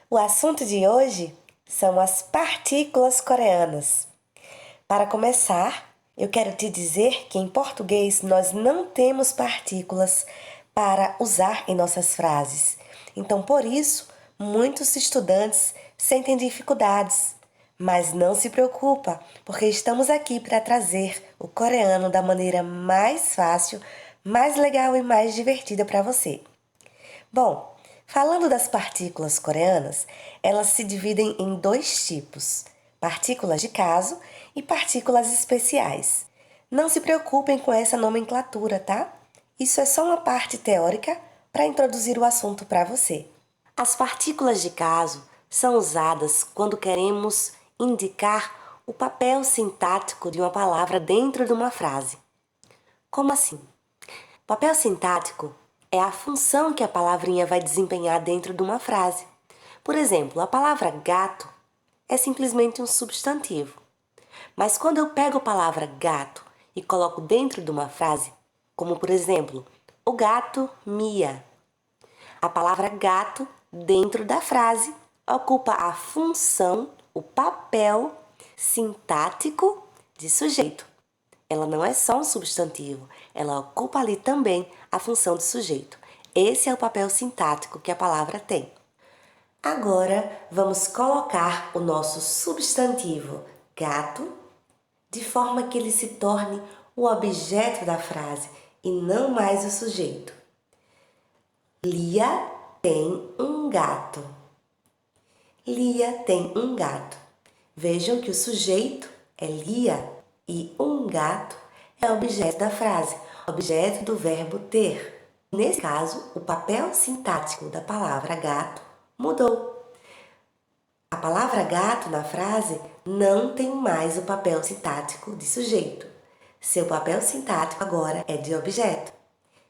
O assunto de hoje são as partículas coreanas. Para começar, eu quero te dizer que em português nós não temos partículas para usar em nossas frases. Então, por isso, muitos estudantes sentem dificuldades. Mas não se preocupa, porque estamos aqui para trazer o coreano da maneira mais fácil, mais legal e mais divertida para você. Bom, falando das partículas coreanas, elas se dividem em dois tipos: partículas de caso e partículas especiais. Não se preocupem com essa nomenclatura, tá? Isso é só uma parte teórica para introduzir o assunto para você. As partículas de caso são usadas quando queremos indicar o papel sintático de uma palavra dentro de uma frase. Como assim? Papel sintático é a função que a palavrinha vai desempenhar dentro de uma frase. Por exemplo, a palavra gato é simplesmente um substantivo. Mas quando eu pego a palavra gato e coloco dentro de uma frase, como por exemplo, o gato mia, a palavra gato dentro da frase ocupa a função, o papel sintático de sujeito. Ela não é só um substantivo, ela ocupa ali também a função de sujeito. Esse é o papel sintático que a palavra tem. Agora, vamos colocar o nosso substantivo gato de forma que ele se torne o objeto da frase e não mais o sujeito. Lia tem um gato. Lia tem um gato. Vejam que o sujeito é Lia e um gato é objeto da frase, objeto do verbo ter. Nesse caso, o papel sintático da palavra gato mudou. A palavra gato na frase não tem mais o papel sintático de sujeito. Seu papel sintático agora é de objeto.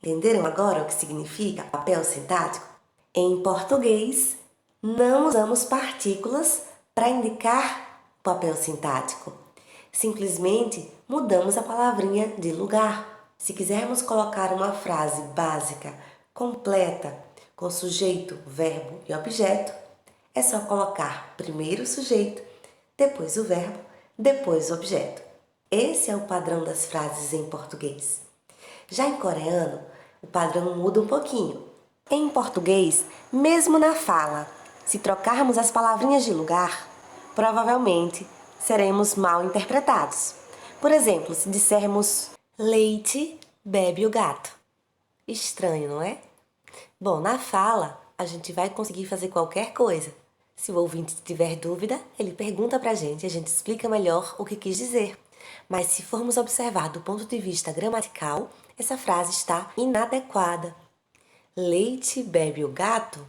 Entenderam agora o que significa papel sintático? Em português, não usamos partículas para indicar papel sintático. Simplesmente mudamos a palavrinha de lugar. Se quisermos colocar uma frase básica, completa, com sujeito, verbo e objeto, é só colocar primeiro o sujeito, depois o verbo, depois o objeto. Esse é o padrão das frases em português. Já em coreano, o padrão muda um pouquinho. Em português, mesmo na fala, se trocarmos as palavrinhas de lugar, provavelmente seremos mal interpretados. Por exemplo, se dissermos leite bebe o gato. Estranho, não é? Bom, na fala, a gente vai conseguir fazer qualquer coisa. Se o ouvinte tiver dúvida, ele pergunta pra gente e a gente explica melhor o que quis dizer. Mas se formos observar do ponto de vista gramatical, essa frase está inadequada. Leite bebe o gato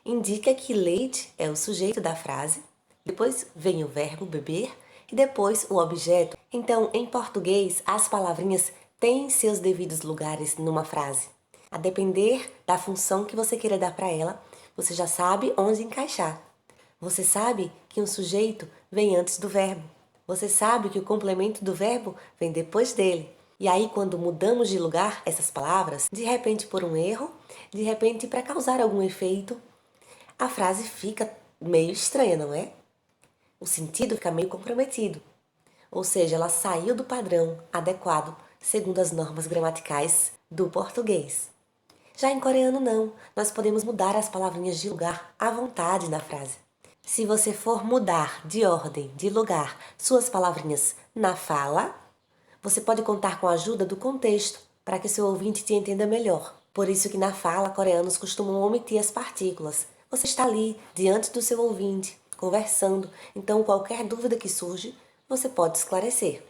indica que leite é o sujeito da frase, depois vem o verbo beber e depois o objeto. Então, em português, as palavrinhas têm seus devidos lugares numa frase. A depender da função que você queira dar para ela, você já sabe onde encaixar. Você sabe que um sujeito vem antes do verbo. Você sabe que o complemento do verbo vem depois dele. E aí, quando mudamos de lugar essas palavras, de repente por um erro, de repente para causar algum efeito, a frase fica meio estranha, não é? O sentido fica meio comprometido. Ou seja, ela saiu do padrão adequado segundo as normas gramaticais do português. Já em coreano não, nós podemos mudar as palavrinhas de lugar à vontade na frase. Se você for mudar de ordem, de lugar, suas palavrinhas na fala, você pode contar com a ajuda do contexto para que seu ouvinte te entenda melhor. Por isso que na fala, coreanos costumam omitir as partículas. Você está ali, diante do seu ouvinte, conversando, então qualquer dúvida que surge, você pode esclarecer.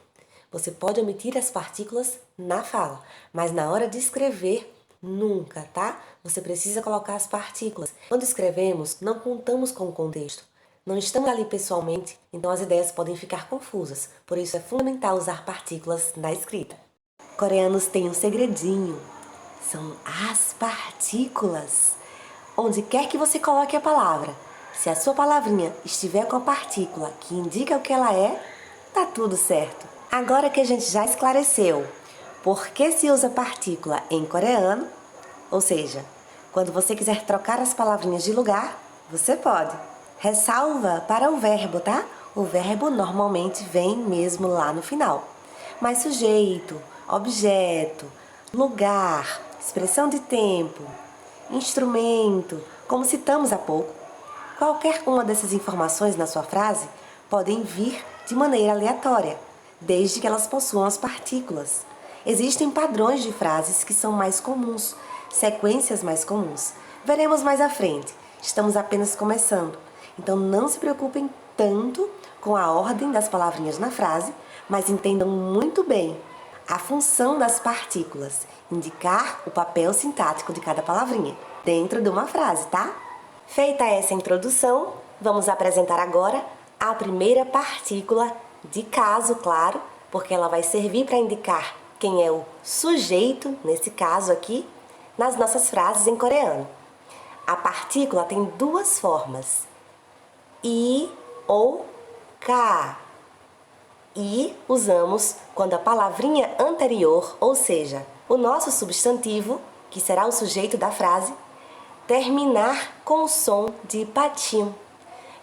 Você pode omitir as partículas na fala, mas na hora de escrever, nunca, tá? Você precisa colocar as partículas. Quando escrevemos, não contamos com o contexto. Não estamos ali pessoalmente, então as ideias podem ficar confusas. Por isso é fundamental usar partículas na escrita. Coreanos têm um segredinho. São as partículas. Onde quer que você coloque a palavra, se a sua palavrinha estiver com a partícula que indica o que ela é, tá tudo certo. Agora que a gente já esclareceu por que se usa partícula em coreano, ou seja, quando você quiser trocar as palavrinhas de lugar, você pode. Ressalva para o verbo, tá? O verbo normalmente vem mesmo lá no final. Mas sujeito, objeto, lugar, expressão de tempo, instrumento, como citamos há pouco, qualquer uma dessas informações na sua frase podem vir de maneira aleatória, desde que elas possuam as partículas. Existem padrões de frases que são mais comuns, sequências mais comuns. Veremos mais à frente. Estamos apenas começando. Então não se preocupem tanto com a ordem das palavrinhas na frase, mas entendam muito bem a função das partículas, indicar o papel sintático de cada palavrinha dentro de uma frase, tá? Feita essa introdução, vamos apresentar agora a primeira partícula de caso, claro, porque ela vai servir para indicar quem é o sujeito, nesse caso aqui, nas nossas frases em coreano. A partícula tem duas formas, i ou ka. I usamos quando a palavrinha anterior, ou seja, o nosso substantivo, que será o sujeito da frase, terminar com o som de patim.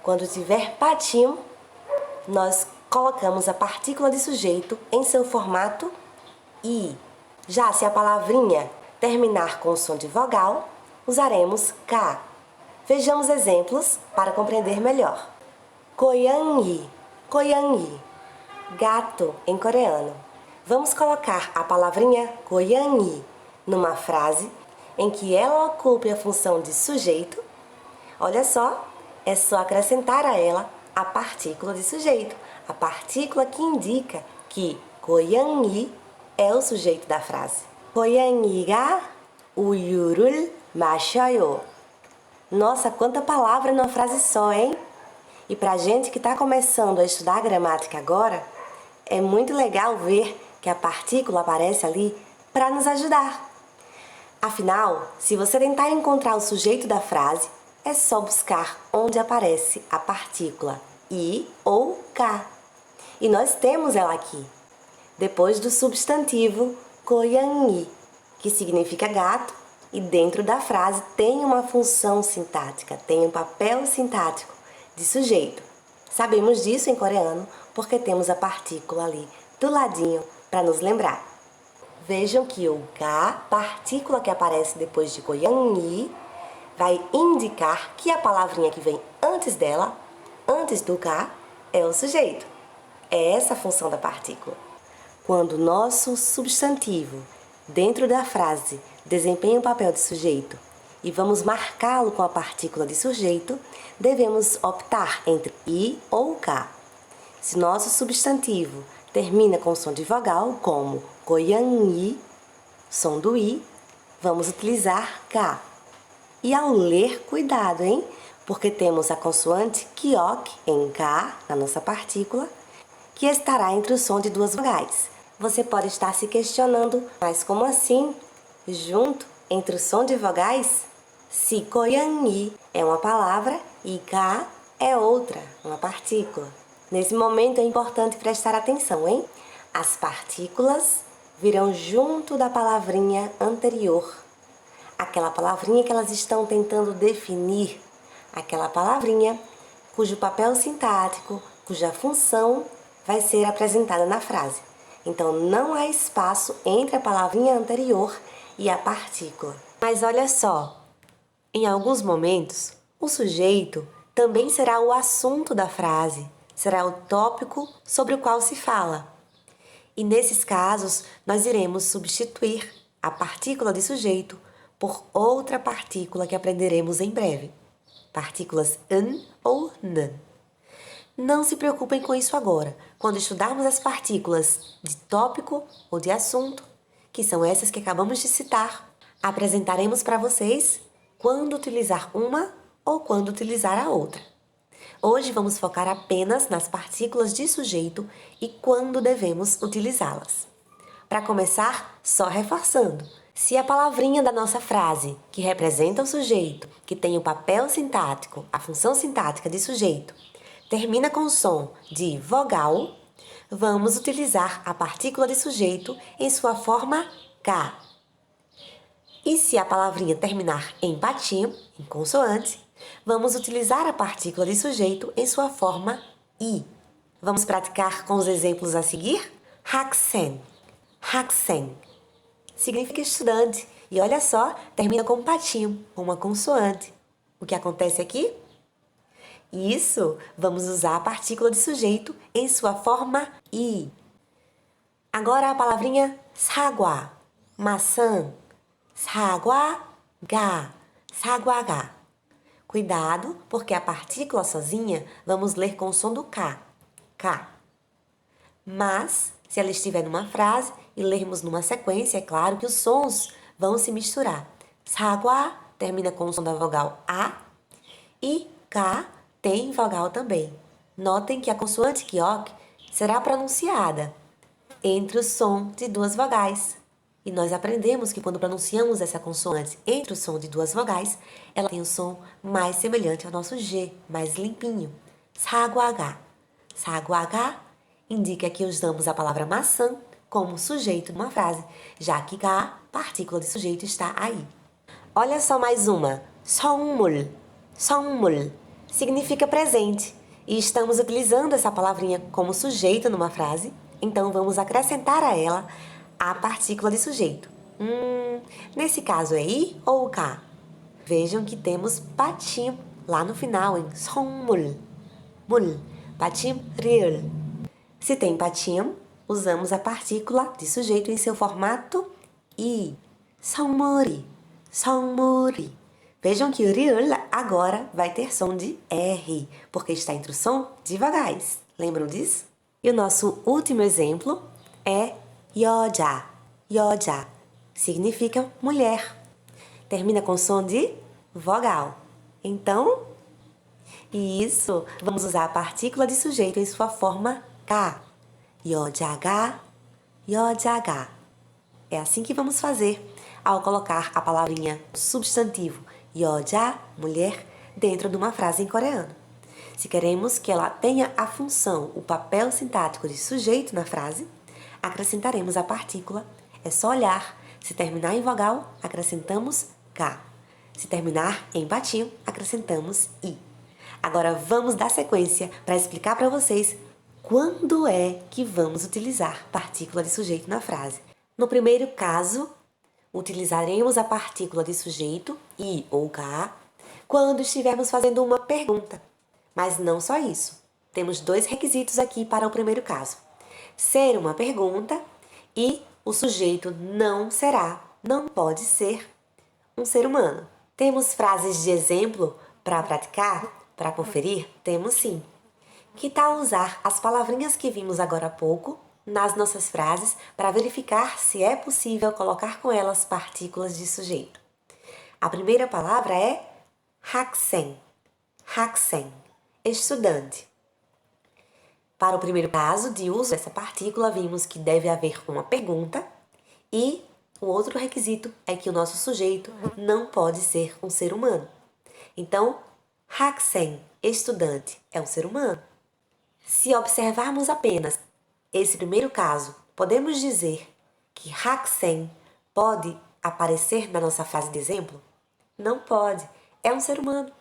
Quando tiver patim, nós colocamos a partícula de sujeito em seu formato i. Já se a palavrinha terminar com o som de vogal, usaremos ka. Vejamos exemplos para compreender melhor. Goyangi, goyangi, gato em coreano. Vamos colocar a palavrinha goyangi numa frase em que ela ocupe a função de sujeito. Olha só, é só acrescentar a ela a partícula de sujeito, a partícula que indica que goyangi é o sujeito da frase. 고양이가 우유를 마셔요. Nossa, quanta palavra numa frase só, hein? E pra gente que está começando a estudar gramática agora, é muito legal ver que a partícula aparece ali para nos ajudar. Afinal, se você tentar encontrar o sujeito da frase, é só buscar onde aparece a partícula i ou ka. E nós temos ela aqui, depois do substantivo 고양이, que significa gato, e dentro da frase tem uma função sintática, tem um papel sintático de sujeito. Sabemos disso em coreano porque temos a partícula ali do ladinho para nos lembrar. Vejam que o ga, partícula que aparece depois de goyangi, vai indicar que a palavrinha que vem antes dela, antes do ga, é o sujeito. É essa a função da partícula. Quando o nosso substantivo dentro da frase desempenha o papel de sujeito e vamos marcá-lo com a partícula de sujeito, devemos optar entre i ou ka. Se nosso substantivo termina com som de vogal, como goyangi, som do i, vamos utilizar ka. E ao ler, cuidado, hein? Porque temos a consoante kyok em ka, na nossa partícula, que estará entre o som de duas vogais. Você pode estar se questionando, mas como assim? Junto entre o som de vogais? Se goyangi é uma palavra e ka é outra, uma partícula. Nesse momento é importante prestar atenção, hein? As partículas virão junto da palavrinha anterior. Aquela palavrinha que elas estão tentando definir. Aquela palavrinha cujo papel sintático, cuja função vai ser apresentada na frase. Então, não há espaço entre a palavrinha anterior e a partícula. Mas olha só, em alguns momentos, o sujeito também será o assunto da frase, será o tópico sobre o qual se fala. E nesses casos, nós iremos substituir a partícula de sujeito por outra partícula que aprenderemos em breve. Partículas an ou nan. Não se preocupem com isso agora. Quando estudarmos as partículas de tópico ou de assunto, que são essas que acabamos de citar, apresentaremos para vocês quando utilizar uma ou quando utilizar a outra. Hoje vamos focar apenas nas partículas de sujeito e quando devemos utilizá-las. Para começar, só reforçando. Se a palavrinha da nossa frase, que representa o sujeito, que tem o papel sintático, a função sintática de sujeito, termina com o som de vogal, vamos utilizar a partícula de sujeito em sua forma ka. E se a palavrinha terminar em patim, em consoante, Vamos utilizar a partícula de sujeito em sua forma I. Vamos praticar com os exemplos a seguir? 학생, 학생. Significa estudante. E olha só, termina com um patinho, com uma consoante. O que acontece aqui? Isso, vamos usar a partícula de sujeito em sua forma I. Agora a palavrinha 사과, maçã. 사과가, 사과가. Cuidado, porque a partícula sozinha vamos ler com o som do K. K. Mas, se ela estiver numa frase e lermos numa sequência, é claro que os sons vão se misturar. 사과 termina com o som da vogal A e K tem vogal também. Notem que a consoante Kyok será pronunciada entre o som de duas vogais. E nós aprendemos que quando pronunciamos essa consoante entre o som de duas vogais, ela tem um som mais semelhante ao nosso G, mais limpinho. 사과가. 사과가 indica que usamos a palavra maçã como sujeito numa frase, já que ga, partícula de sujeito, está aí. Olha só mais uma. 선물. 선물 significa presente. E estamos utilizando essa palavrinha como sujeito numa frase, então vamos acrescentar a ela a partícula de sujeito. Nesse caso é I ou K? Vejam que temos patim lá no final em 선물. 물, patim riul. Se tem patim, usamos a partícula de sujeito em seu formato I. 선물이, 선물이. Vejam que o riul agora vai ter som de R, porque está entre o som de vogais. Lembram disso? E o nosso último exemplo é 여자. 여자 significa mulher. Termina com som de vogal. Então, isso, vamos usar a partícula de sujeito em sua forma K. 여자가, 여자가. É assim que vamos fazer ao colocar a palavrinha substantivo 여자, mulher, dentro de uma frase em coreano. Se queremos que ela tenha a função, o papel sintático de sujeito na frase, acrescentaremos a partícula. É só olhar. Se terminar em vogal, acrescentamos K. Se terminar em patinho, acrescentamos I. Agora vamos dar sequência para explicar para vocês quando é que vamos utilizar partícula de sujeito na frase. No primeiro caso, utilizaremos a partícula de sujeito, I ou K, quando estivermos fazendo uma pergunta. Mas não só isso. Temos dois requisitos aqui para o primeiro caso. Ser uma pergunta e o sujeito não será, não pode ser um ser humano. Temos frases de exemplo para praticar, para conferir? Temos sim. Que tal usar as palavrinhas que vimos agora há pouco nas nossas frases para verificar se é possível colocar com elas partículas de sujeito? A primeira palavra é 학생. 학생, estudante. Para o primeiro caso de uso dessa partícula, vimos que deve haver uma pergunta e o outro requisito é que o nosso sujeito não pode ser um ser humano. Então, 학생, estudante, é um ser humano. Se observarmos apenas esse primeiro caso, podemos dizer que 학생 pode aparecer na nossa frase de exemplo? Não pode, é um ser humano.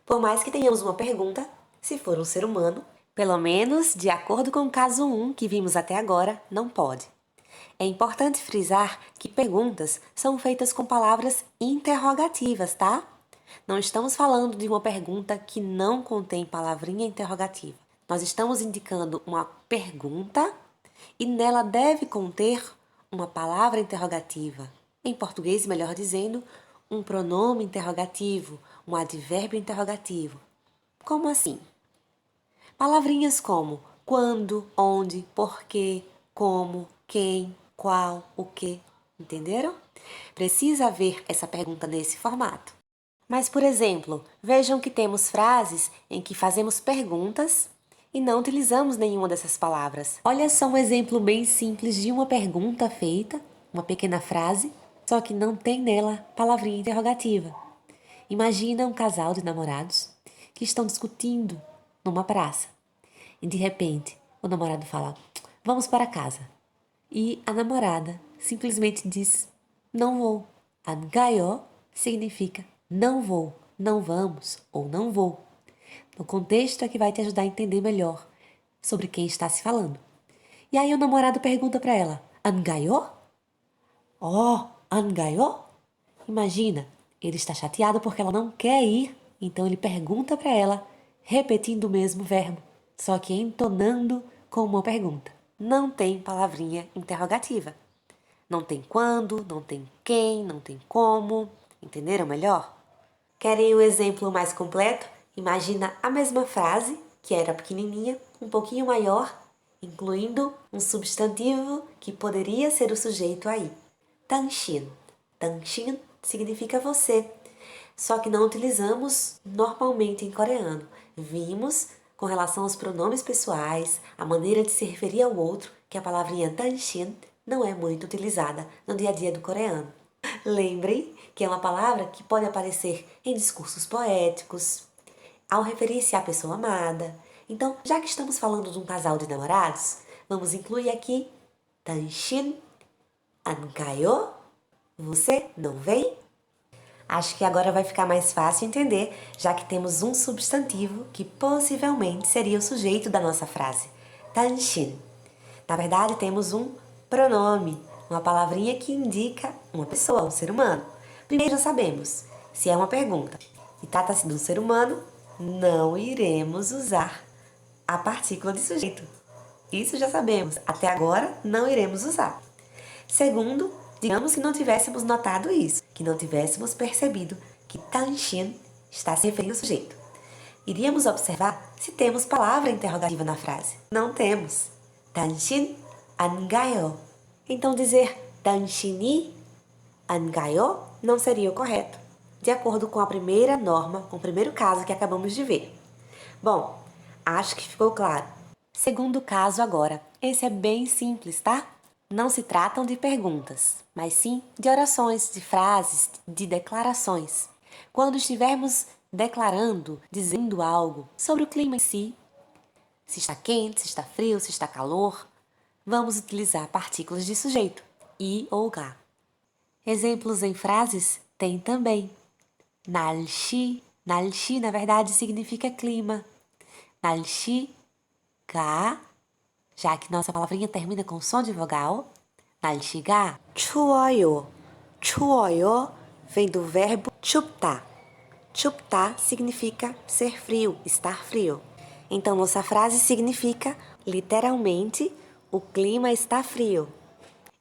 Por mais que tenhamos uma pergunta, se for um ser humano, pelo menos de acordo com o caso 1 que vimos até agora, não pode. É importante frisar que perguntas são feitas com palavras interrogativas, tá? Não estamos falando de uma pergunta que não contém palavrinha interrogativa. Nós estamos indicando uma pergunta e nela deve conter uma palavra interrogativa. Em português, melhor dizendo, um pronome interrogativo, um advérbio interrogativo. Como assim? Palavrinhas como quando, onde, porquê, como, quem, qual, o que. Entenderam? Precisa haver essa pergunta nesse formato. Mas, por exemplo, vejam que temos frases em que fazemos perguntas e não utilizamos nenhuma dessas palavras. Olha só um exemplo bem simples de uma pergunta feita, uma pequena frase, só que não tem nela palavrinha interrogativa. Imagina um casal de namorados que estão discutindo numa praça. E de repente, o namorado fala, vamos para casa. E a namorada simplesmente diz, não vou. 안 가요 significa não vou. não vamos ou não vou. No contexto é que vai te ajudar a entender melhor sobre quem está se falando. E aí o namorado pergunta para ela, "An gayo?" Oh, an gayo? Imagina, ele está chateado porque ela não quer ir, então ele pergunta para ela, repetindo o mesmo verbo, só que entonando com uma pergunta. Não tem palavrinha interrogativa. Não tem quando, não tem quem, não tem como. Entenderam melhor? Querem o exemplo mais completo? Imagina a mesma frase, que era pequenininha, um pouquinho maior, incluindo um substantivo que poderia ser o sujeito aí. 당신. 당신 significa você, só que não utilizamos normalmente em coreano. Vimos, com relação aos pronomes pessoais, a maneira de se referir ao outro, que a palavrinha 당신 não é muito utilizada no dia a dia do coreano. Lembrem que é uma palavra que pode aparecer em discursos poéticos, ao referir-se à pessoa amada. Então, já que estamos falando de um casal de namorados, vamos incluir aqui 당신 안 가요? Você não vem? Acho que agora vai ficar mais fácil entender, já que temos um substantivo que possivelmente seria o sujeito da nossa frase. 당신. Na verdade, temos um pronome, uma palavrinha que indica uma pessoa, um ser humano. Primeiro já sabemos, se é uma pergunta e trata-se de um ser humano, não iremos usar a partícula de sujeito. Isso já sabemos, até agora não iremos usar. Segundo, digamos que não tivéssemos notado isso, que não tivéssemos percebido que 당신 está se referindo ao sujeito. Iríamos observar se temos palavra interrogativa na frase. Não temos. 당신 안 가요. Então dizer 당신이 안 가요 não seria o correto, de acordo com a primeira norma, com o primeiro caso que acabamos de ver. Bom, acho que ficou claro. Segundo caso agora. Esse é bem simples, tá? Não se tratam de perguntas, mas sim de orações, de frases, de declarações. Quando estivermos declarando, dizendo algo sobre o clima em si, se está quente, se está frio, se está calor, vamos utilizar partículas de sujeito, i ou ga. Exemplos em frases tem também. 날씨, 날씨 na verdade significa clima. 날씨가, já que nossa palavrinha termina com som de vogal, 날씨가 추워요. 추워요 vem do verbo 춥다. 춥다 significa ser frio, estar frio. Então, nossa frase significa, literalmente, o clima está frio.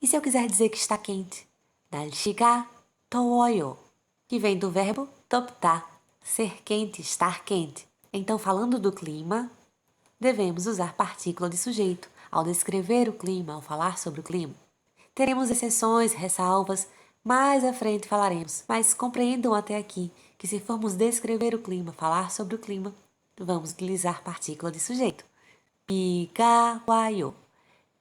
E se eu quiser dizer que está quente? 날씨가 더워요, que vem do verbo 덥다, ser quente, estar quente. Então, falando do clima, devemos usar partícula de sujeito ao descrever o clima, ao falar sobre o clima. Teremos exceções, ressalvas, mais à frente falaremos, mas compreendam até aqui que se formos descrever o clima, falar sobre o clima, vamos utilizar partícula de sujeito. 비가 와요.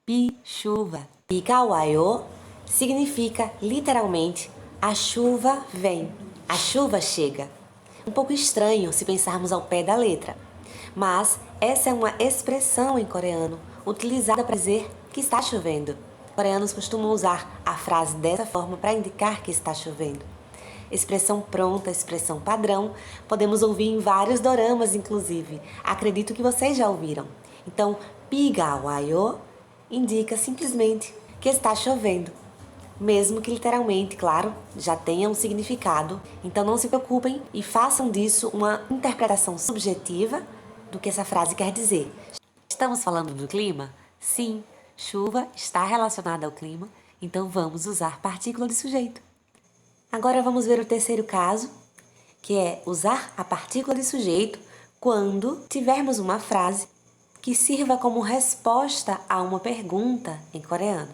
비, chuva. 비가 와요 significa literalmente a chuva vem, a chuva chega. Um pouco estranho se pensarmos ao pé da letra, mas essa é uma expressão em coreano utilizada para dizer que está chovendo. Coreanos costumam usar a frase dessa forma para indicar que está chovendo. Expressão pronta, expressão padrão, podemos ouvir em vários doramas, inclusive. Acredito que vocês já ouviram. Então, 비가 와요 indica simplesmente que está chovendo. Mesmo que literalmente, claro, já tenha um significado. Então não se preocupem e façam disso uma interpretação subjetiva do que essa frase quer dizer. Estamos falando do clima? Sim, chuva está relacionada ao clima, então vamos usar partícula de sujeito. Agora vamos ver o terceiro caso, que é usar a partícula de sujeito quando tivermos uma frase que sirva como resposta a uma pergunta em coreano.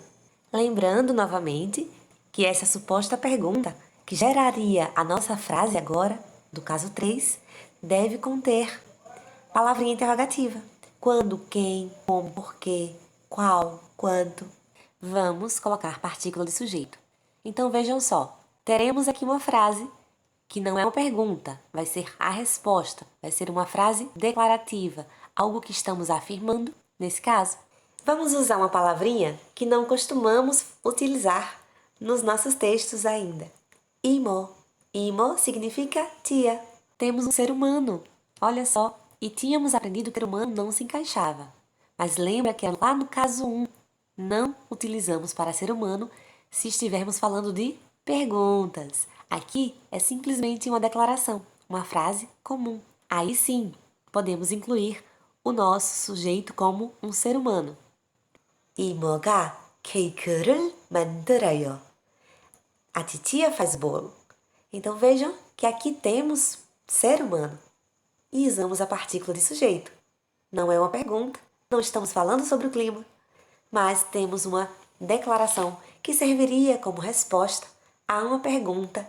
Lembrando novamente que essa suposta pergunta, que geraria a nossa frase agora, do caso 3, deve conter palavrinha interrogativa. Quando, quem, como, porquê, qual, quanto. Vamos colocar partícula de sujeito. Então vejam só. Teremos aqui uma frase que não é uma pergunta, vai ser a resposta, vai ser uma frase declarativa, algo que estamos afirmando nesse caso. Vamos usar uma palavrinha que não costumamos utilizar nos nossos textos ainda. Imo. Imo significa tia. temos um ser humano. Olha só. E tínhamos aprendido que o ser humano não se encaixava. Mas lembra que lá no caso 1, não utilizamos para ser humano se estivermos falando de perguntas. Aqui é simplesmente uma declaração, uma frase comum. Aí sim, podemos incluir o nosso sujeito como um ser humano. 이모가 케이크를 만들어요. A titia faz bolo. Então vejam que aqui temos ser humano e usamos a partícula de sujeito. Não é uma pergunta, não estamos falando sobre o clima, mas temos uma declaração que serviria como resposta a uma pergunta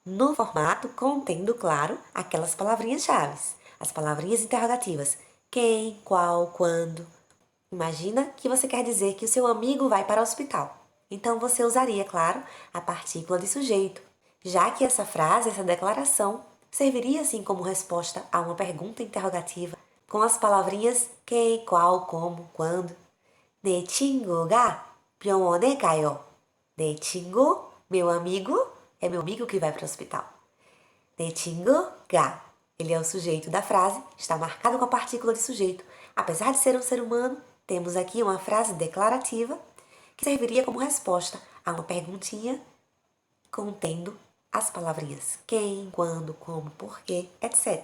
no formato contendo, claro, aquelas palavrinhas-chave, as palavrinhas interrogativas. Quem, qual, quando. Imagina que você quer dizer que o seu amigo vai para o hospital. Então você usaria, claro, a partícula de sujeito, já que essa frase, essa declaração, serviria assim como resposta a uma pergunta interrogativa com as palavrinhas quem, qual, como, quando. 내 친구가 병원에 가요. 내 친구, meu amigo, é meu amigo que vai para o hospital. 내 친구가, ele é o sujeito da frase, está marcado com a partícula de sujeito. Apesar de ser um ser humano, temos aqui uma frase declarativa que serviria como resposta a uma perguntinha contendo as palavrinhas quem, quando, como, porquê, etc.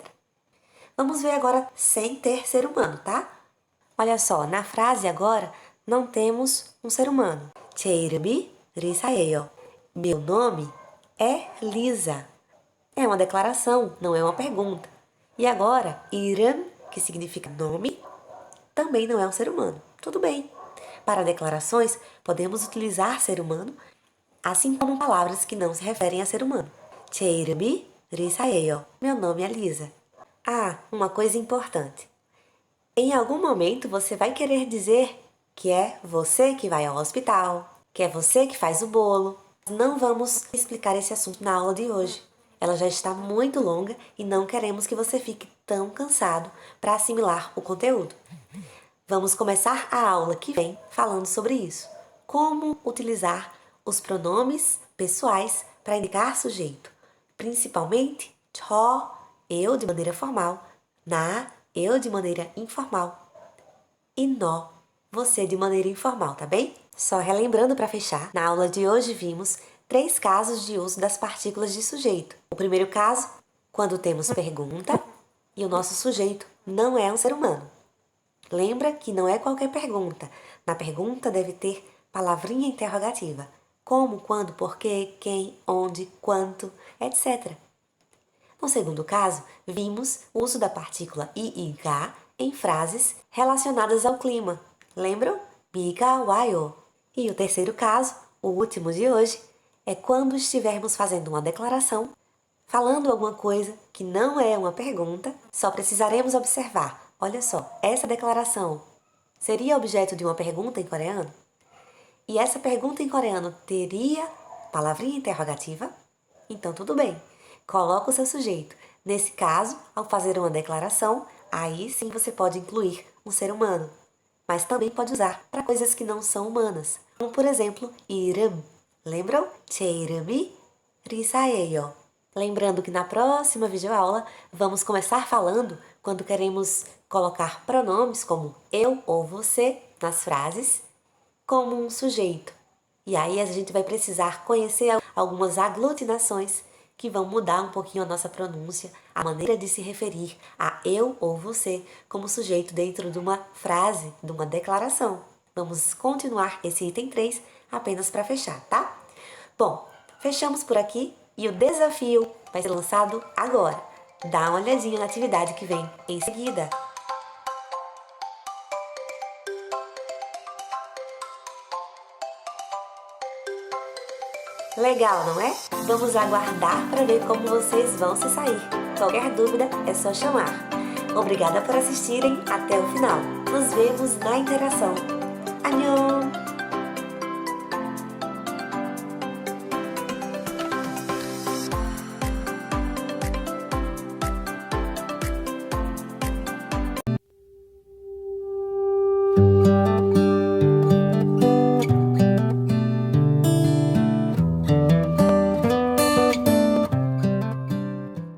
Vamos ver agora sem ter ser humano, tá? Olha só, na frase agora não temos um ser humano. 제 이름이 리사예요. Meu nome é Lisa. É uma declaração, não é uma pergunta. E agora, 이름, que significa nome, também não é um ser humano. Tudo bem. Para declarações, podemos utilizar ser humano, assim como palavras que não se referem a ser humano. 제 이름이 리사예요. Meu nome é Lisa. Ah, uma coisa importante. Em algum momento você vai querer dizer que é você que vai ao hospital, que é você que faz o bolo. Não vamos explicar esse assunto na aula de hoje. Ela já está muito longa e não queremos que você fique tão cansado para assimilar o conteúdo. Vamos começar a aula que vem falando sobre isso. Como utilizar os pronomes pessoais para indicar sujeito. Principalmente 저, eu de maneira formal, 나, eu de maneira informal e nó, você de maneira informal, tá bem? Só relembrando para fechar, na aula de hoje vimos 3 casos de uso das partículas de sujeito. O primeiro caso, quando temos pergunta e o nosso sujeito não é um ser humano. Lembra que não é qualquer pergunta. Na pergunta deve ter palavrinha interrogativa. Como, quando, porquê, quem, onde, quanto, etc. No segundo caso, vimos o uso da partícula i가 em frases relacionadas ao clima. Lembram? 비가 와요. E o terceiro caso, o último de hoje, é quando estivermos fazendo uma declaração, falando alguma coisa que não é uma pergunta, só precisaremos observar. Olha só, essa declaração seria objeto de uma pergunta em coreano? E essa pergunta em coreano teria palavrinha interrogativa? Então tudo bem, coloca o seu sujeito. Nesse caso, ao fazer uma declaração, aí sim você pode incluir um ser humano. Mas também pode usar para coisas que não são humanas. Como por exemplo, 이름. Lembram? 제 이름이 리사예요. Lembrando que na próxima videoaula vamos começar falando quando queremos colocar pronomes como eu ou você nas frases como um sujeito. E aí a gente vai precisar conhecer algumas aglutinações que vão mudar um pouquinho a nossa pronúncia, a maneira de se referir a eu ou você como sujeito dentro de uma frase, de uma declaração. Vamos continuar esse item 3 apenas para fechar, tá? Bom, fechamos por aqui e o desafio vai ser lançado agora. Dá uma olhadinha na atividade que vem em seguida. Legal, não é? Vamos aguardar para ver como vocês vão se sair. Qualquer dúvida é só chamar. Obrigada por assistirem até o final. Nos vemos na interação. 안녕!